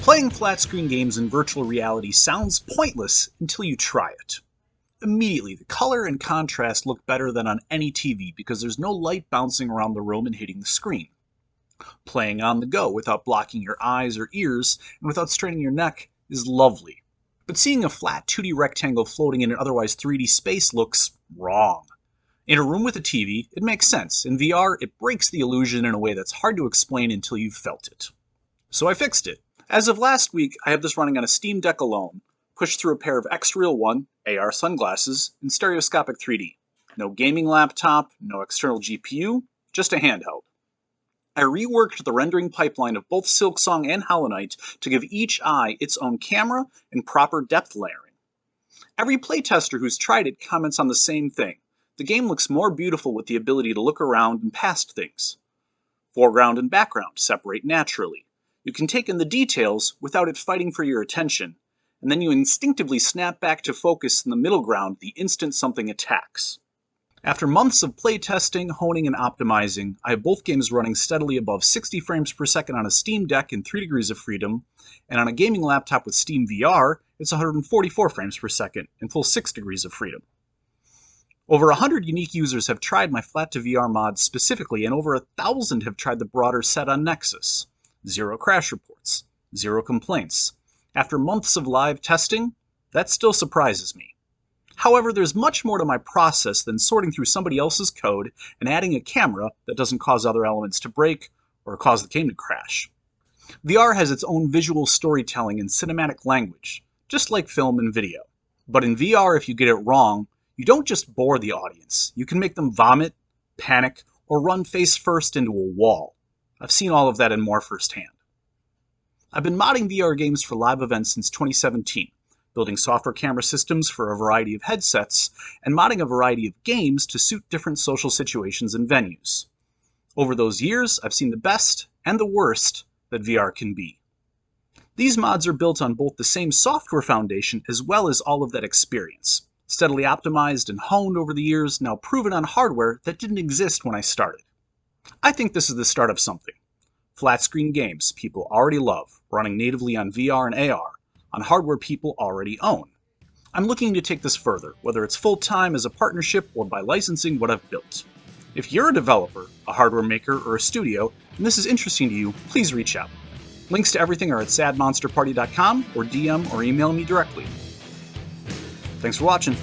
Playing flat-screen games in virtual reality sounds pointless until you try it. Immediately, the color and contrast look better than on any TV because there's no light bouncing around the room and hitting the screen. Playing on the go without blocking your eyes or ears and without straining your neck is lovely. But seeing a flat 2D rectangle floating in an otherwise 3D space looks wrong. In a room with a TV, it makes sense. In VR, it breaks the illusion in a way that's hard to explain until you've felt it. So I fixed it. As of last week, I have this running on a Steam Deck alone, pushed through a pair of X-Real 1 AR sunglasses in stereoscopic 3D. No gaming laptop, no external GPU, just a handheld. I reworked the rendering pipeline of both SilkSong and Hollow Knight to give each eye its own camera and proper depth layering. Every playtester who's tried it comments on the same thing. The game looks more beautiful with the ability to look around and past things. Foreground and background separate naturally. You can take in the details without it fighting for your attention, and then you instinctively snap back to focus in the middle ground the instant something attacks. After months of playtesting, honing, and optimizing, I have both games running steadily above 60 frames per second on a Steam Deck in 3 degrees of freedom, and on a gaming laptop with Steam VR, it's 144 frames per second in full 6 degrees of freedom. Over 100 unique users have tried my flat-to-VR mod specifically, and over 1,000 have tried the broader set on Nexus. 0 crash reports, 0 complaints. After months of live testing, that still surprises me. However, there's much more to my process than sorting through somebody else's code and adding a camera that doesn't cause other elements to break or cause the game to crash. VR has its own visual storytelling and cinematic language, just like film and video. But in VR, if you get it wrong, you don't just bore the audience. You can make them vomit, panic, or run face first into a wall. I've seen all of that and more firsthand. I've been modding VR games for live events since 2017, building software camera systems for a variety of headsets, and modding a variety of games to suit different social situations and venues. Over those years, I've seen the best and the worst that VR can be. These mods are built on both the same software foundation as well as all of that experience, steadily optimized and honed over the years, now proven on hardware that didn't exist when I started. I think this is the start of something. Flat-screen games people already love, running natively on VR and AR, on hardware people already own. I'm looking to take this further, whether it's full-time as a partnership or by licensing what I've built. If you're a developer, a hardware maker, or a studio, and this is interesting to you, please reach out. Links to everything are at sadmonsterparty.com or DM or email me directly. Thanks for watching.